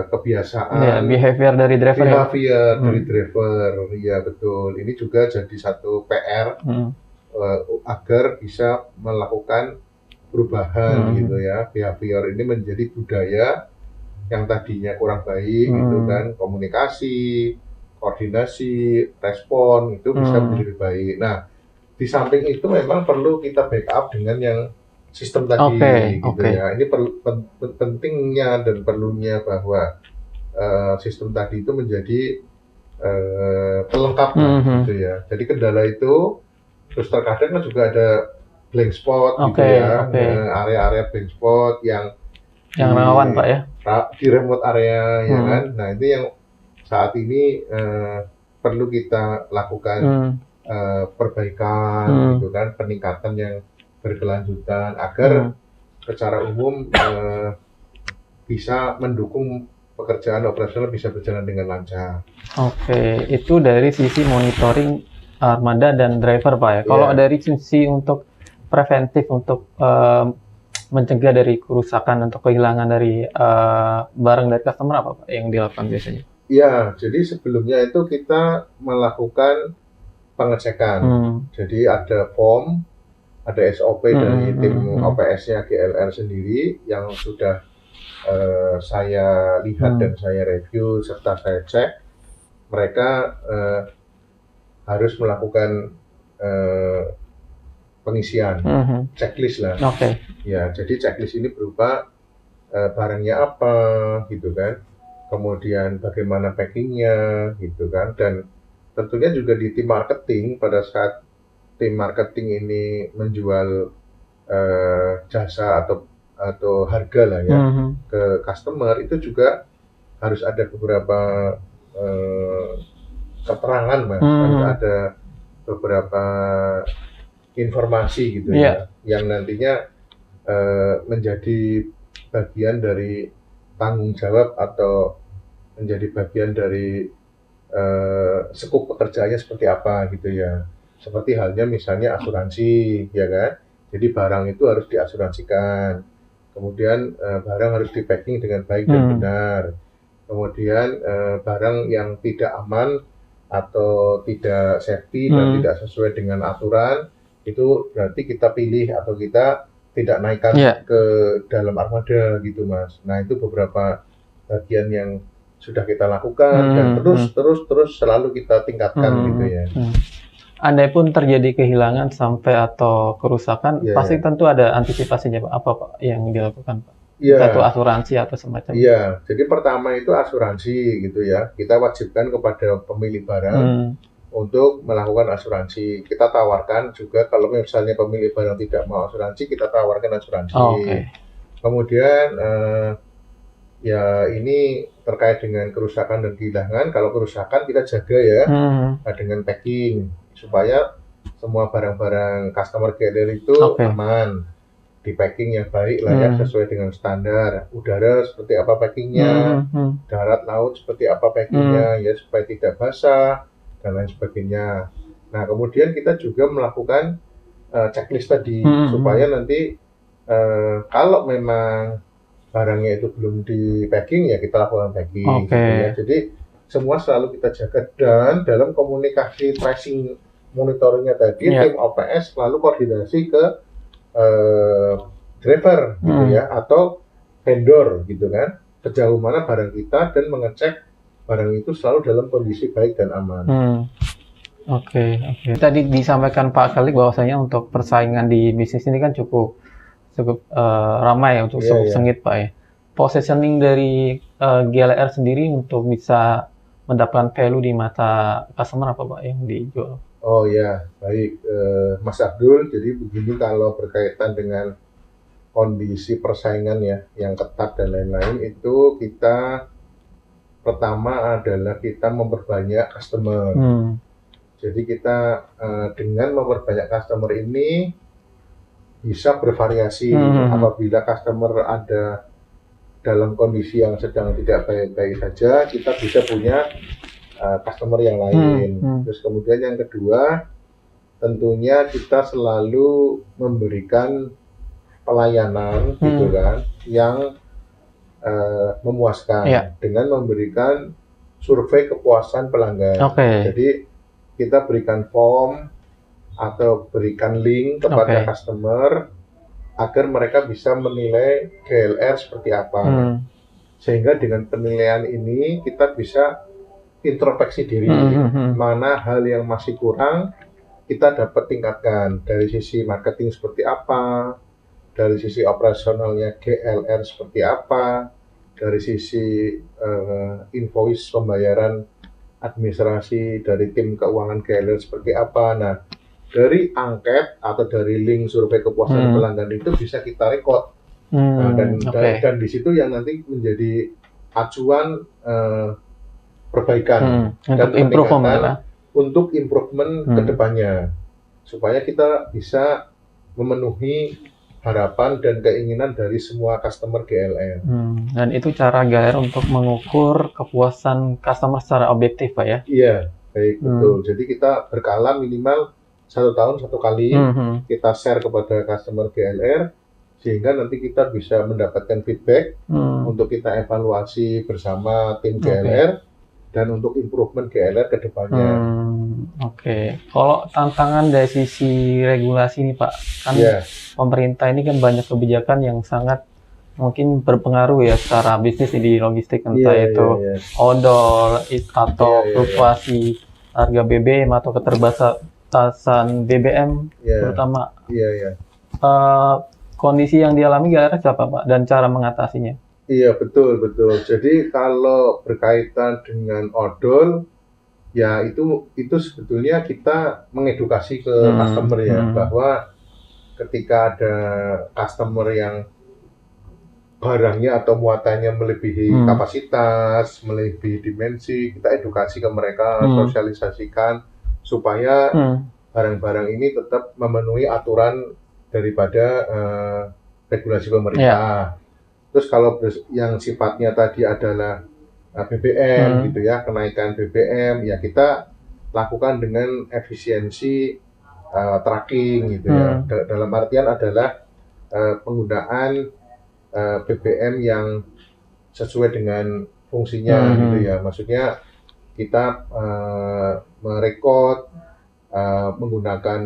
kebiasaan, behavior dari driver dari driver, ya betul. Ini juga jadi satu PR agar bisa melakukan perubahan gitu ya. Behavior ini menjadi budaya yang tadinya kurang baik gitu kan, komunikasi, koordinasi, respon itu bisa menjadi lebih baik. Nah, di samping itu memang perlu kita backup dengan yang sistem tadi gitu ya. Ini pentingnya dan perlunya bahwa sistem tadi itu menjadi pelengkap gitu ya. Jadi kendala itu terus terkadang kan juga ada blank spot gitu ya, area-area blank spot yang rawan Pak ya, di remote area ya kan. Nah itu yang saat ini perlu kita lakukan perbaikan gitu kan, peningkatan yang berkelanjutan agar secara umum bisa mendukung pekerjaan operasional bisa berjalan dengan lancar. Oke, itu dari sisi monitoring armada dan driver Pak ya. Kalau dari sisi untuk preventif untuk mencegah dari kerusakan atau kehilangan dari barang dari customer apa Pak yang dilakukan biasanya? Ya, jadi sebelumnya itu kita melakukan pengecekan. Jadi ada form, ada SOP dari tim OPS-nya GLR sendiri yang sudah saya lihat dan saya review serta saya cek. Mereka harus melakukan pengisian checklist lah. Ya, jadi checklist ini berupa barangnya apa gitu kan, kemudian bagaimana packingnya gitu kan, dan tentunya juga di tim marketing pada saat tim marketing ini menjual jasa atau harga lah ya ke customer, itu juga harus ada beberapa keterangan Mas, harus ada beberapa informasi gitu ya, yang nantinya menjadi bagian dari tanggung jawab atau menjadi bagian dari skup pekerjaannya seperti apa gitu ya. Seperti halnya misalnya asuransi ya kan, jadi barang itu harus diasuransikan, kemudian barang harus di packing dengan baik dan benar, kemudian barang yang tidak aman atau tidak safety dan tidak sesuai dengan aturan itu berarti kita pilih atau kita tidak naikkan ke dalam armada gitu Mas. Nah itu beberapa bagian yang sudah kita lakukan dan terus selalu kita tingkatkan gitu ya. Andai pun terjadi kehilangan sampai atau kerusakan, pasti tentu ada antisipasinya Pak. Apa Pak yang dilakukan Pak? Atau asuransi atau semacam? Iya, jadi pertama itu asuransi gitu ya. Kita wajibkan kepada pemilik barang untuk melakukan asuransi. Kita tawarkan juga kalau misalnya pemilik barang tidak mau asuransi, kita tawarkan asuransi. Kemudian ya ini terkait dengan kerusakan dan kehilangan. Kalau kerusakan kita jaga ya dengan packing supaya semua barang-barang customer GLR itu aman, di packing yang baik lah ya, sesuai dengan standar. Udara seperti apa packingnya, darat laut seperti apa packingnya ya, supaya tidak basah dan lain sebagainya. Nah kemudian kita juga melakukan checklist tadi supaya nanti kalau memang barangnya itu belum di packing ya kita lakukan packing gitu ya. Jadi semua selalu kita jaga, dan dalam komunikasi tracing monitoringnya tadi tim OPS selalu koordinasi ke driver gitu ya, atau vendor gitu kan, sejauh mana barang kita, dan mengecek barang itu selalu dalam kondisi baik dan aman. Oke. Tadi disampaikan Pak Khalid bahwasanya untuk persaingan di bisnis ini kan cukup ramai ya, cukup sengit Pak ya. Positioning dari GLR sendiri untuk bisa mendapatkan value di mata customer apa Pak yang dijual? Oh ya, baik Mas Abdul. Jadi begini, kalau berkaitan dengan kondisi persaingan ya yang ketat dan lain-lain, itu kita pertama adalah kita memperbanyak customer. Jadi kita dengan memperbanyak customer ini bisa bervariasi. Apabila customer ada dalam kondisi yang sedang tidak baik-baik saja, kita bisa punya customer yang lain. Terus kemudian yang kedua, tentunya kita selalu memberikan pelayanan gitu kan, yang memuaskan dengan memberikan survei kepuasan pelanggan. Jadi kita berikan form atau berikan link kepada customer agar mereka bisa menilai GLR seperti apa. Sehingga dengan penilaian ini kita bisa introspeksi diri, mana hal yang masih kurang kita dapat tingkatkan, dari sisi marketing seperti apa, dari sisi operasionalnya GLR seperti apa, dari sisi invoice pembayaran administrasi dari tim keuangan GLR seperti apa. Nah, dari angket atau dari link survei kepuasan pelanggan itu bisa kita rekod. Dan di situ yang nanti menjadi acuan perbaikan dan peningkatan untuk improvement ke depannya, supaya kita bisa memenuhi harapan dan keinginan dari semua customer GLR. Dan itu cara GLR untuk mengukur kepuasan customer secara objektif, Pak ya? Iya, baik, betul. Jadi kita berkala minimal 1 tahun 1 kali kita share kepada customer GLR, sehingga nanti kita bisa mendapatkan feedback untuk kita evaluasi bersama tim GLR dan untuk improvement GLR ke depannya. Kalau tantangan dari sisi regulasi nih Pak, kan pemerintah ini kan banyak kebijakan yang sangat mungkin berpengaruh ya secara bisnis di logistik, entah itu odol atau fluktuasi harga BBM atau keterbatasan BBM terutama. Kondisi yang dialami GLR siapa Pak, dan cara mengatasinya? Iya, betul. Jadi kalau berkaitan dengan odol, ya itu sebetulnya kita mengedukasi ke customer ya, bahwa ketika ada customer yang barangnya atau muatannya melebihi kapasitas, melebihi dimensi, kita edukasi ke mereka, sosialisasikan supaya barang-barang ini tetap memenuhi aturan daripada regulasi pemerintah. Terus kalau yang sifatnya tadi adalah BBM gitu ya, kenaikan BBM, ya kita lakukan dengan efisiensi tracking gitu ya. Dalam artian adalah penggunaan BBM yang sesuai dengan fungsinya gitu ya. Maksudnya kita merekod menggunakan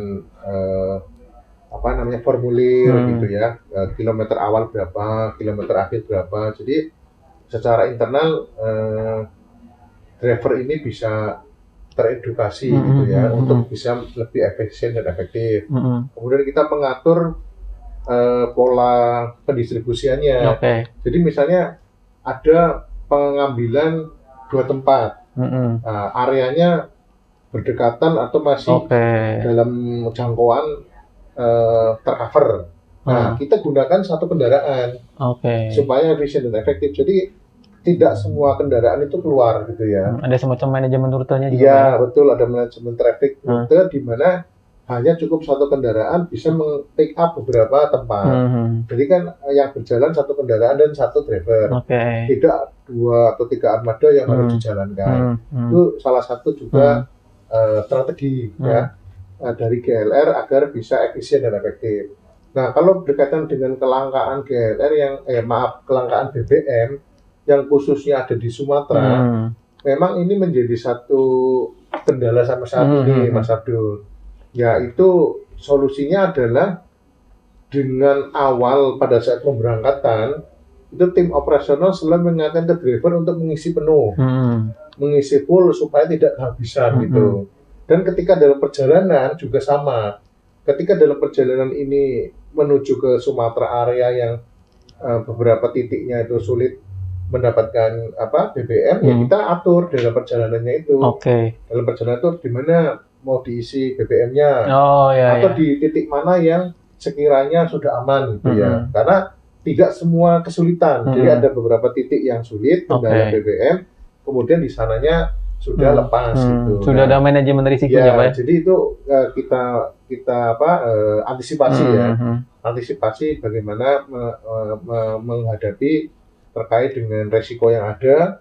formulir gitu ya, kilometer awal berapa, kilometer akhir berapa. Jadi secara internal driver ini bisa teredukasi gitu ya, untuk bisa lebih efisien dan efektif. Kemudian kita mengatur pola pendistribusiannya. Jadi misalnya ada pengambilan 2 tempat, areanya berdekatan atau masih dalam jangkauan tercover. Nah, kita gunakan 1 kendaraan supaya efisien dan efektif. Jadi tidak semua kendaraan itu keluar gitu ya. Ada semacam manajemen rutenya juga. Iya, betul, ada manajemen traffic rute di mana hanya cukup 1 kendaraan bisa meng-pick up beberapa tempat. Jadi kan yang berjalan 1 kendaraan dan 1 driver. Tidak 2 atau 3 armada yang harus dijalankan. Itu salah satu juga strategi ya dari GLR agar bisa efisien dan efektif. Nah, kalau berkaitan dengan kelangkaan GLR kelangkaan BBM yang khususnya ada di Sumatera, memang ini menjadi satu kendala sampai saat ini, Mas Abdul. Yaitu solusinya adalah dengan awal pada saat pemberangkatan, itu tim operasional selalu mengingatkan ke driver untuk mengisi penuh, mengisi full supaya tidak kehabisan gitu. Dan ketika dalam perjalanan juga sama. Ketika dalam perjalanan ini menuju ke Sumatera area yang beberapa titiknya itu sulit mendapatkan BBM, ya kita atur dalam perjalanannya itu. Oke. Dalam perjalanan itu di mana mau diisi BBM-nya, Oh ya atau ya. di titik mana yang sekiranya sudah aman gitu ya. Mhm. Karena tidak semua kesulitan. Jadi Mhm. ada beberapa titik yang sulit kendala Oke. BBM, kemudian di sananya sudah lepas gitu. Sudah ada manajemen risikonya, Pak ya? Jadi itu kita antisipasi ya. Antisipasi bagaimana menghadapi terkait dengan resiko yang ada.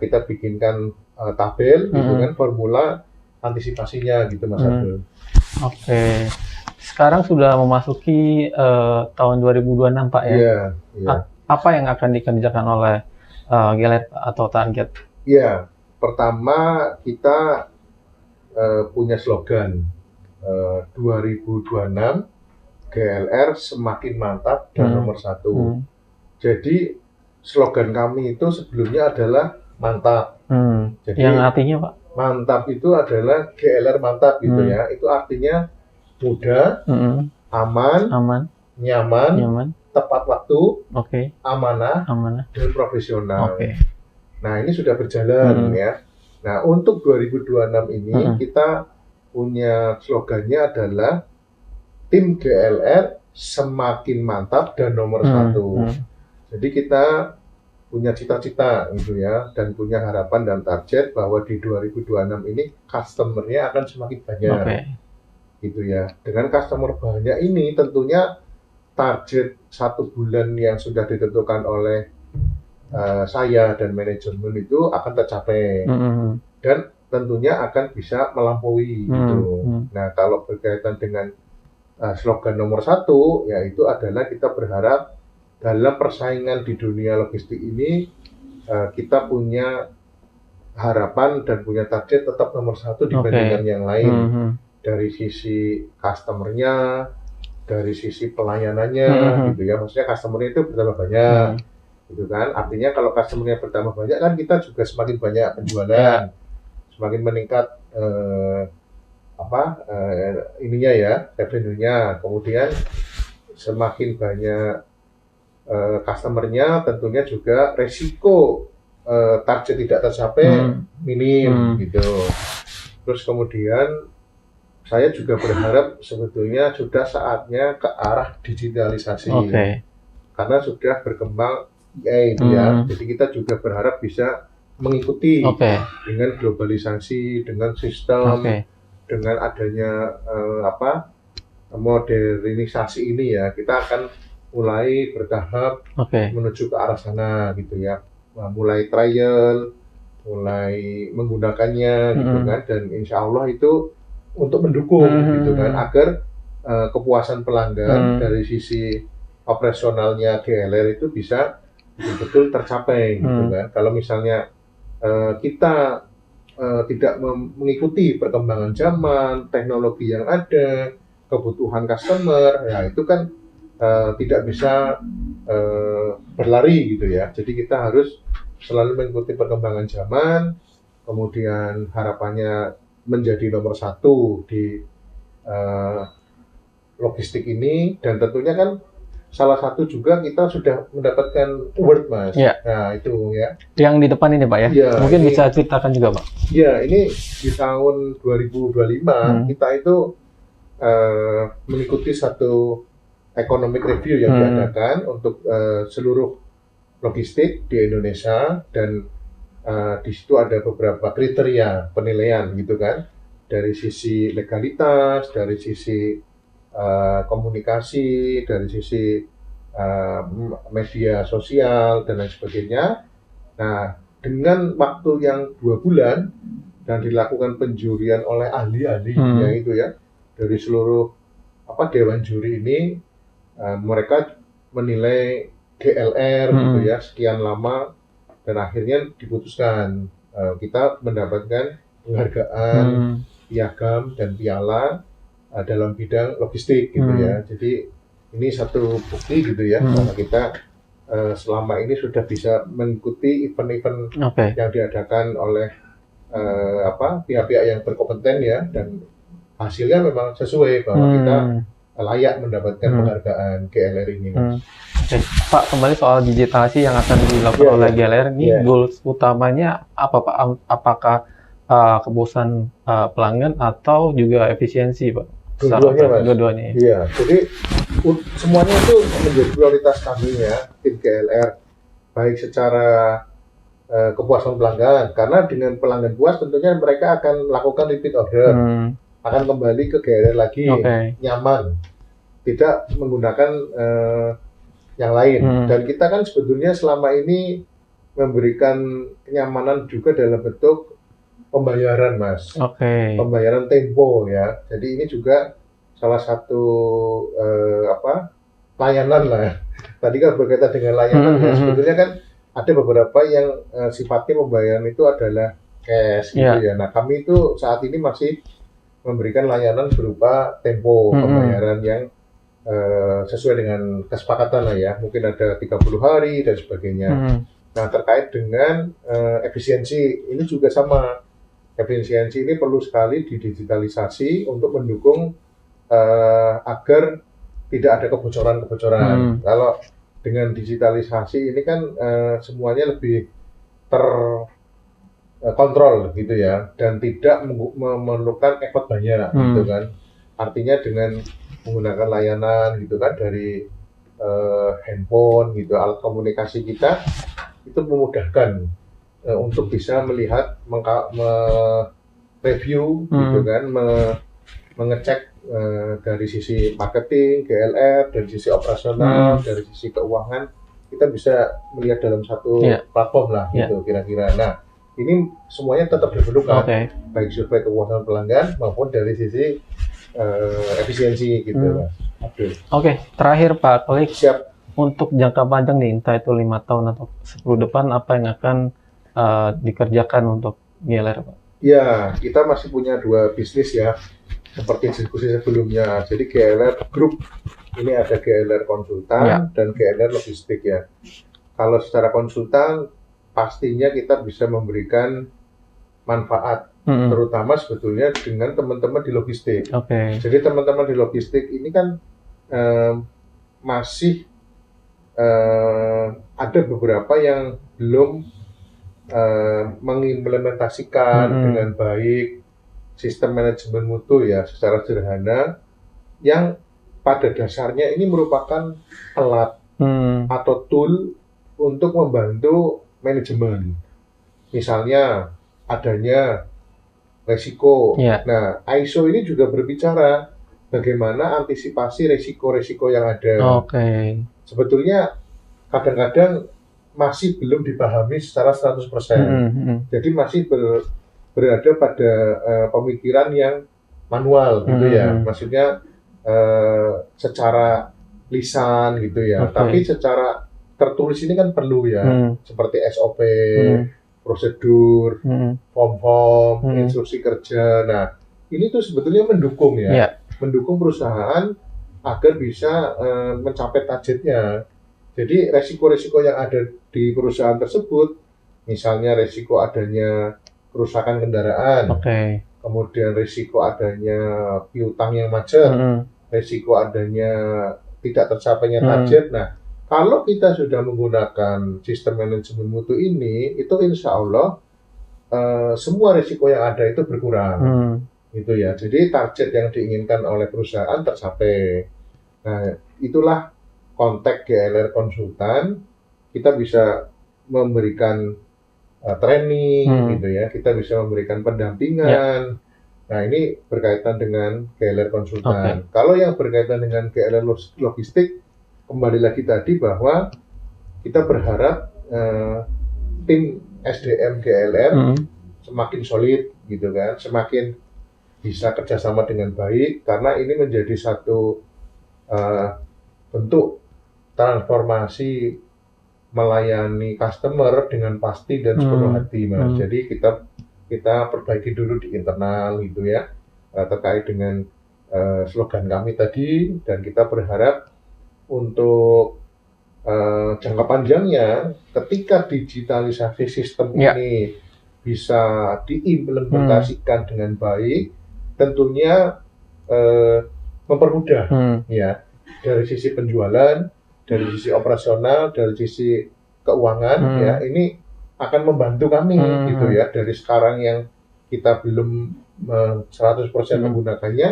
Kita bikinkan tabel gitu kan, formula antisipasinya gitu Mas Abdul. Oke. Sekarang sudah memasuki tahun 2026 Pak ya? Iya. Apa yang akan dikerjakan oleh GLR atau target? Iya, pertama kita punya slogan 2026 GLR semakin mantap dan nomor 1. Jadi slogan kami itu sebelumnya adalah mantap. Jadi yang artinya Pak? Mantap itu adalah GLR mantap gitu ya. Itu artinya mudah, aman, nyaman, tepat waktu, amanah, dan profesional. Nah ini sudah berjalan ya. Nah untuk 2026 ini kita punya slogannya adalah tim GLR semakin mantap dan nomor 1. Jadi kita punya cita-cita gitu ya, dan punya harapan dan target bahwa di 2026 ini customer-nya akan semakin banyak. Gitu ya. Dengan customer banyak ini tentunya target 1 bulan yang sudah ditentukan oleh saya dan manajemen itu akan tercapai. Dan tentunya akan bisa melampaui gitu. Nah, kalau berkaitan dengan slogan nomor 1, yaitu adalah kita berharap dalam persaingan di dunia logistik ini kita punya harapan dan punya target tetap nomor 1 dibandingkan yang lain. Dari sisi customer-nya, dari sisi pelayanannya gitu ya. Maksudnya customer-nya itu bertambah banyak. Gitu kan. Artinya kalau customer-nya bertambah banyak kan kita juga semakin banyak penjualan. Semakin meningkat ininya ya, revenue-nya. Kemudian semakin banyak customer-nya, tentunya juga resiko target tidak tercapai minim gitu. Terus kemudian saya juga berharap sebetulnya sudah saatnya ke arah digitalisasi. Karena sudah berkembang AI itu ya. Jadi kita juga berharap bisa mengikuti dengan globalisasi, dengan sistem, dengan adanya modernisasi ini ya. Kita akan mulai bertahap menuju ke arah sana gitu ya. Mulai trial, mulai menggunakannya gitu kan, dan insya Allah itu untuk mendukung gitu kan, agar kepuasan pelanggan dari sisi operasionalnya GLR itu bisa betul-betul tercapai gitu kan. Kalau misalnya kita tidak mengikuti perkembangan zaman, teknologi yang ada, kebutuhan customer, ya itu kan tidak bisa berlari gitu ya. Jadi kita harus selalu mengikuti perkembangan zaman, kemudian harapannya menjadi nomor 1 di logistik ini, dan tentunya kan salah satu juga kita sudah mendapatkan award Mas. Nah itu ya. Yang di depan ini Pak ya? Mungkin ini, bisa ceritakan juga Pak. Ya ini di tahun 2025 kita itu mengikuti satu economic review yang diadakan untuk seluruh logistik di Indonesia, dan di situ ada beberapa kriteria penilaian gitu kan, dari sisi legalitas, dari sisi komunikasi, dari sisi media sosial dan lain sebagainya. Nah, dengan waktu yang 2 bulan dan dilakukan penjurian oleh ahli-ahlinya itu ya, dari seluruh dewan juri ini, mereka menilai GLR gitu ya sekian lama, dan akhirnya diputuskan kita mendapatkan penghargaan, piagam dan piala dalam bidang logistik gitu ya. Jadi ini satu bukti gitu ya bahwa kita selama ini sudah bisa mengikuti event-event yang diadakan oleh pihak-pihak yang berkompeten ya, dan hasilnya memang sesuai bahwa kita layak mendapatkan penghargaan GLR ini. Mas. Oke. Pak, kembali soal digitalisasi yang akan dilakukan oleh GLR ini, goals utamanya apa Pak? Apakah kepuasan pelanggan atau juga efisiensi Pak? Dua-duanya, Mas. Dua-duanya. Iya, jadi semuanya itu menjadi prioritas kami ya, tim GLR. Baik secara kepuasan pelanggan, karena dengan pelanggan puas tentunya mereka akan melakukan repeat order, akan kembali ke GLR lagi, nyaman, tidak menggunakan yang lain. Dan kita kan sebetulnya selama ini memberikan kenyamanan juga dalam bentuk pembayaran, Mas. Pembayaran tempo ya. Jadi ini juga salah satu layanan lah. Tadi kan berkaitan dengan layanan ya. Sebetulnya kan ada beberapa yang sifatnya pembayaran itu adalah cash gitu ya. Nah, kami itu saat ini masih memberikan layanan berupa tempo pembayaran yang sesuai dengan kesepakatan lah ya. Mungkin ada 30 hari dan sebagainya. Nah, terkait dengan efisiensi ini juga sama. Efisiensi ini perlu sekali didigitalisasi untuk mendukung agar tidak ada kebocoran-kebocoran. Kalau dengan digitalisasi ini kan semuanya lebih terkontrol gitu ya, dan tidak memerlukan effort banyak gitu kan. Artinya dengan menggunakan layanan gitu kan dari handphone gitu, alat komunikasi kita itu memudahkan untuk bisa melihat, review gitu kan, mengecek dari sisi marketing, GLR, dari sisi operasional, dari sisi keuangan, kita bisa melihat dalam satu platform lah gitu kira-kira. Nah, ini semuanya tetap diperlukan, baik survei kepuasan pelanggan maupun dari sisi efisiensi gitu Mas. Oke, terakhir Pak Klik, siap. Untuk jangka panjang nih, entah itu 5 tahun atau 10 depan, apa yang akan dikerjakan untuk GLR Pak? Ya, kita masih punya 2 bisnis ya, seperti diskusi sebelumnya. Jadi GLR Group ini ada GLR Konsultan dan GLR Logistik ya. Kalau secara konsultan pastinya kita bisa memberikan manfaat, terutama sebetulnya dengan teman-teman di logistik. Jadi teman-teman di logistik ini kan masih ada beberapa yang belum mengimplementasikan dengan baik sistem manajemen mutu ya, secara sederhana, yang pada dasarnya ini merupakan alat atau tool untuk membantu manajemen. Misalnya adanya resiko. Nah, ISO ini juga berbicara bagaimana antisipasi resiko-resiko yang ada. Sebetulnya kadang-kadang masih belum dipahami secara 100%. Jadi masih berada pada pemikiran yang manual gitu ya. Maksudnya secara lisan gitu ya. Tapi secara tertulis ini kan perlu ya. Seperti SOP, prosedur, form-form, instruksi kerja. Nah, ini tuh sebetulnya mendukung ya. Mendukung perusahaan agar bisa mencapai targetnya. Jadi resiko-resiko yang ada di perusahaan tersebut, misalnya resiko adanya kerusakan kendaraan, kemudian resiko adanya piutang yang macet, resiko adanya tidak tercapainya target. Nah, kalau kita sudah menggunakan sistem manajemen mutu ini, itu insya Allah semua resiko yang ada itu berkurang, gitu ya. Jadi target yang diinginkan oleh perusahaan tercapai. Nah, itulah konteks GLR Konsultan. Kita bisa memberikan training gitu ya, kita bisa memberikan pendampingan. Nah, ini berkaitan dengan GLR Konsultan. Kalau yang berkaitan dengan GLR Logistik, kembali lagi tadi bahwa kita berharap tim SDM GLR semakin solid gitu kan, semakin bisa kerjasama dengan baik, karena ini menjadi satu bentuk transformasi melayani customer dengan pasti dan sepenuh hati, Mas. Jadi kita perbaiki dulu di internal gitu ya, terkait dengan slogan kami tadi, dan kita berharap untuk jangka panjangnya ketika digitalisasi sistem ini bisa diimplementasikan dengan baik, tentunya mempermudah ya, dari sisi penjualan, dari sisi operasional, dari sisi keuangan ya, ini akan membantu kami gitu ya, dari sekarang yang kita belum 100% menggunakannya,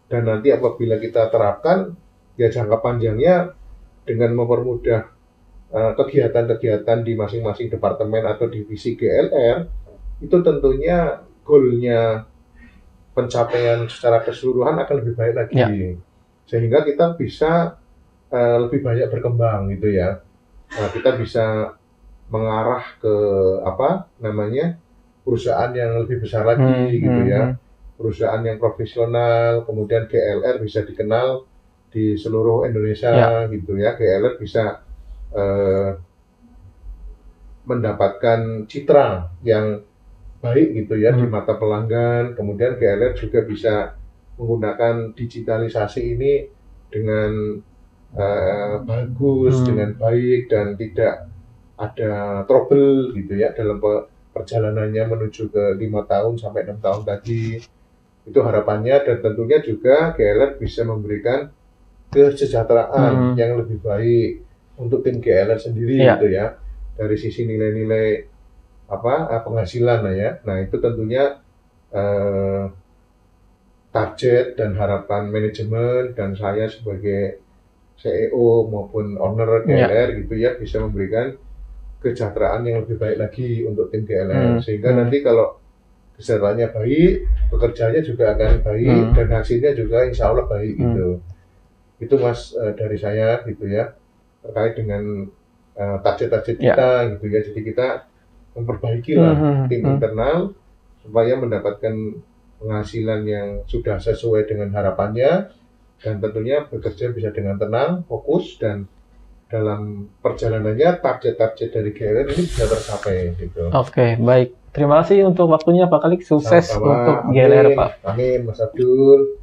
dan nanti apabila kita terapkan ya jangka panjangnya dengan mempermudah kegiatan-kegiatan di masing-masing departemen atau divisi GLR, itu tentunya goalnya pencapaian secara keseluruhan akan lebih baik lagi, sehingga kita bisa lebih banyak berkembang gitu ya. Nah, kita bisa mengarah ke perusahaan yang lebih besar lagi gitu ya, perusahaan yang profesional, kemudian GLR bisa dikenal di seluruh Indonesia gitu ya. GLR bisa mendapatkan citra yang baik gitu ya di mata pelanggan. Kemudian GLR juga bisa menggunakan digitalisasi ini dengan bagus, dengan baik, dan tidak ada trouble gitu ya dalam perjalanannya menuju ke 5 tahun sampai 6 tahun tadi. Itu harapannya, dan tentunya juga GLR bisa memberikan kesejahteraan yang lebih baik untuk tim GLR sendiri gitu ya, dari sisi nilai-nilai penghasilan ya. Nah, itu tentunya target dan harapan manajemen dan saya sebagai CEO maupun owner GLR gitu ya, bisa memberikan kesejahteraan yang lebih baik lagi untuk tim GLR, sehingga nanti kalau kesejahteraannya baik, pekerjaannya juga akan baik, dan hasilnya juga insya Allah baik gitu. Itu Mas dari saya gitu ya, terkait dengan target-target kita gitu ya. Jadi kita memperbaikilah tim internal supaya mendapatkan penghasilan yang sudah sesuai dengan harapannya, dan tentunya bekerja bisa dengan tenang, fokus, dan dalam perjalanannya target-target dari GLR ini bisa tercapai gitu. Oke, baik. Terima kasih untuk waktunya Pak Kalik. Sukses Sama-sama. untuk GLR, Pak. Amin, Mas Abdul.